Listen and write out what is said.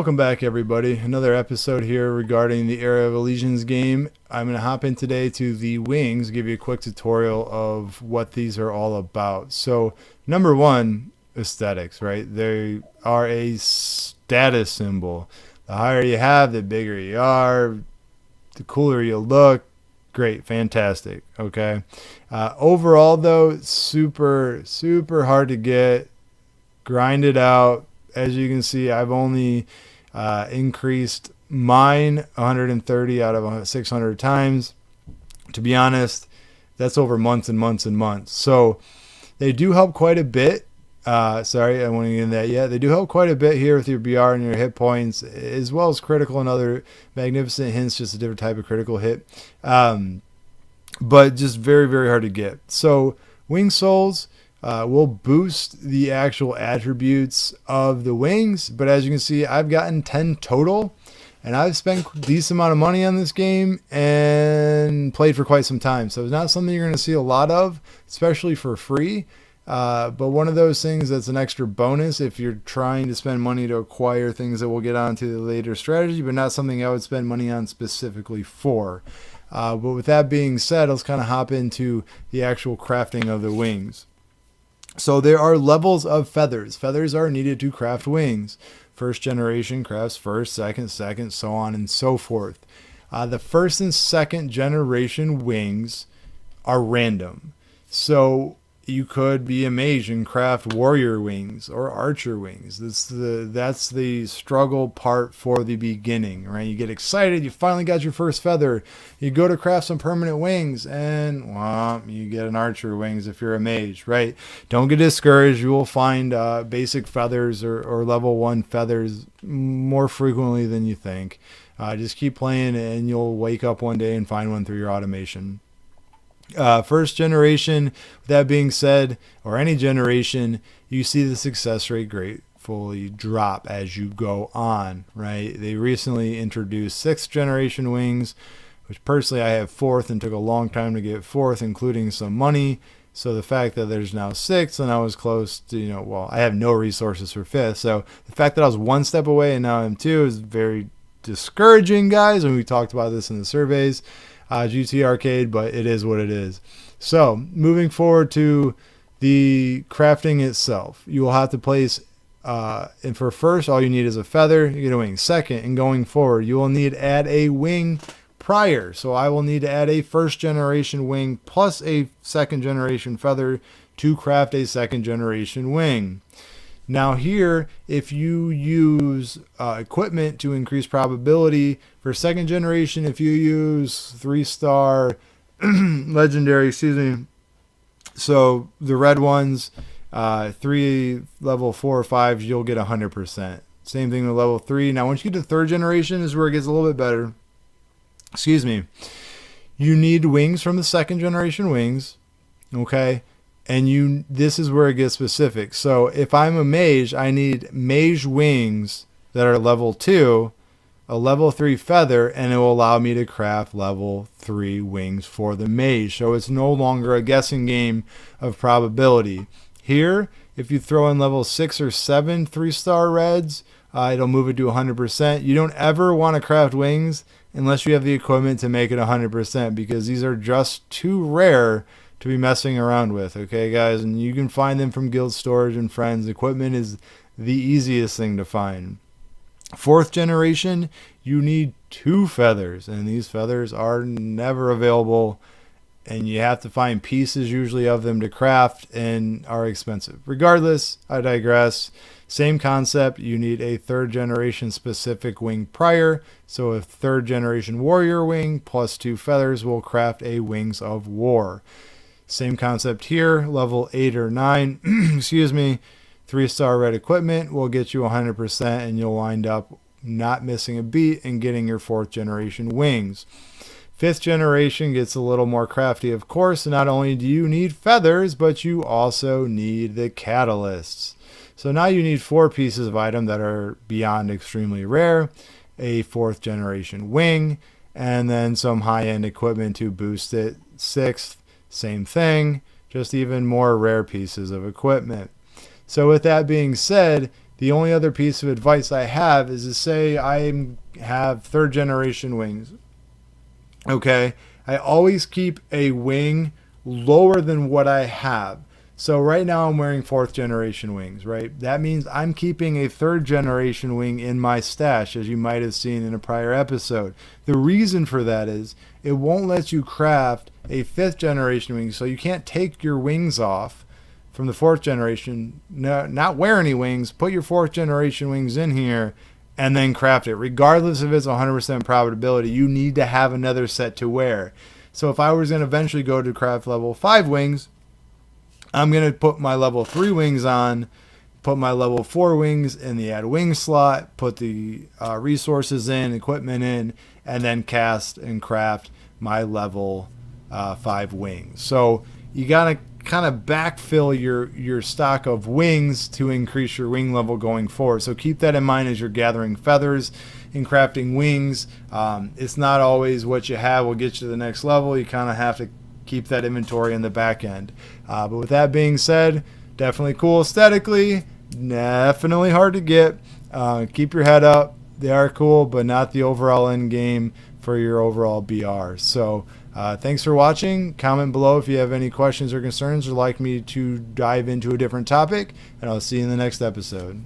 Welcome back, everybody. Another episode here regarding the Area of Allegiance game. I'm going to hop in today to the wings, give you a quick tutorial of what these are all about. So, number one, aesthetics, right? They are a status symbol. The higher you have, the bigger you are, the cooler you look. Great, fantastic, okay? Overall, though, super hard to get. Grind it out. As you can see, I've only increased mine 130 out of 600 times. To be honest, that's over months and months and months. So they do help quite a bit. Sorry, I won't get into that yet. They do help quite a bit here with your BR and your hit points, as well as critical and other magnificent hints, just a different type of critical hit. But just very hard to get. So wing souls will boost the actual attributes of the wings, but as you can see, I've gotten 10 total, and I've spent a decent amount of money on this game and played for quite some time. So it's not something you're going to see a lot of, especially for free. But one of those things that's an extra bonus if you're trying to spend money to acquire things that we'll get onto the later strategy, but not something I would spend money on specifically for. But with that being said, let's kind of hop into the actual crafting of the wings. So there are levels of feathers. Feathers are needed to craft wings. First generation crafts first, second, so on and so forth. The first and second generation wings are random. So you could be a mage and craft warrior wings or archer wings. That's the struggle part for the beginning, right? You get excited, you finally got your first feather. You go to craft some permanent wings and you get an archer wings if you're a mage, right? Don't get discouraged. You will find basic feathers or level 1 feathers more frequently than you think. Just keep playing and you'll wake up one day and find one through your automation. First generation, with that being said, or any generation, you see the success rate gratefully drop as you go on, right? They recently introduced 6th generation wings, which personally I have 4th and took a long time to get 4th, including some money. So the fact that there's now 6th and I was close to, I have no resources for 5th. So the fact that I was 1 step away and now I'm 2 is very discouraging, guys. And we talked about this in the surveys. GT Arcade, but it is what it is. So moving forward to the crafting itself, you will have to place and for first, all you need is a feather, you get a wing. Second, and going forward, you will need to add a wing prior. So I will need to add a first generation wing plus a second generation feather to craft a second generation wing. Now here, if you use equipment to increase probability for second generation, if you use 3-star legendary, so the red ones, 3 level 4 or 5, you'll get 100%. Same thing with level 3. Now once you get to third generation is where it gets a little bit better. You need wings from the second generation wings, okay? And this is where it gets specific. So if I'm a mage, I need mage wings that are level 2, a level 3 feather, and it will allow me to craft level 3 wings for the mage. So it's no longer a guessing game of probability. Here, if you throw in level 6 or 7 3-star reds, it'll move it to 100%. You don't ever want to craft wings unless you have the equipment to make it 100%, because these are just too rare to be messing around with, okay, guys? And you can find them from guild storage and friends. Equipment is the easiest thing to find. 4th generation, you need 2 feathers, and these feathers are never available, and you have to find pieces usually of them to craft and are expensive. Regardless, I digress. Same concept, you need a 3rd generation specific wing prior. So a 3rd generation warrior wing plus 2 feathers will craft a wings of war. Same concept here, level 8 or 9, 3-star red equipment will get you 100%, and you'll wind up not missing a beat and getting your 4th generation wings. 5th generation gets a little more crafty, of course. And not only do you need feathers, but you also need the catalysts. So now you need 4 pieces of item that are beyond extremely rare, a 4th generation wing, and then some high-end equipment to boost it. 6th, same thing, just even more rare pieces of equipment. So with that being said, The only other piece of advice I have is to say I have 3rd generation wings. Okay, I always keep a wing lower than what I have. So right now I'm wearing 4th generation wings, right? That means I'm keeping a 3rd generation wing in my stash, as you might have seen in a prior episode. The reason for that is it won't let you craft a 5th generation wing, so you can't take your wings off from the 4th generation, not wear any wings, put your 4th generation wings in here, and then craft it. Regardless if it's 100% probability, you need to have another set to wear. So if I was going to eventually go to craft level 5 wings, I'm going to put my level 3 wings on, put my level 4 wings in the add wing slot, put the resources in, equipment in, and then cast and craft my level 5 wings. So you got to kind of backfill your stock of wings to increase your wing level going forward. So keep that in mind as you're gathering feathers and crafting wings. It's not always what you have will get you to the next level. You kind of have to keep that inventory in the back end. But with that being said, definitely cool aesthetically, definitely hard to get. Keep your head up. They are cool, but not the overall end game for your overall BR. So thanks for watching. Comment below if you have any questions or concerns or like me to dive into a different topic, and I'll see you in the next episode.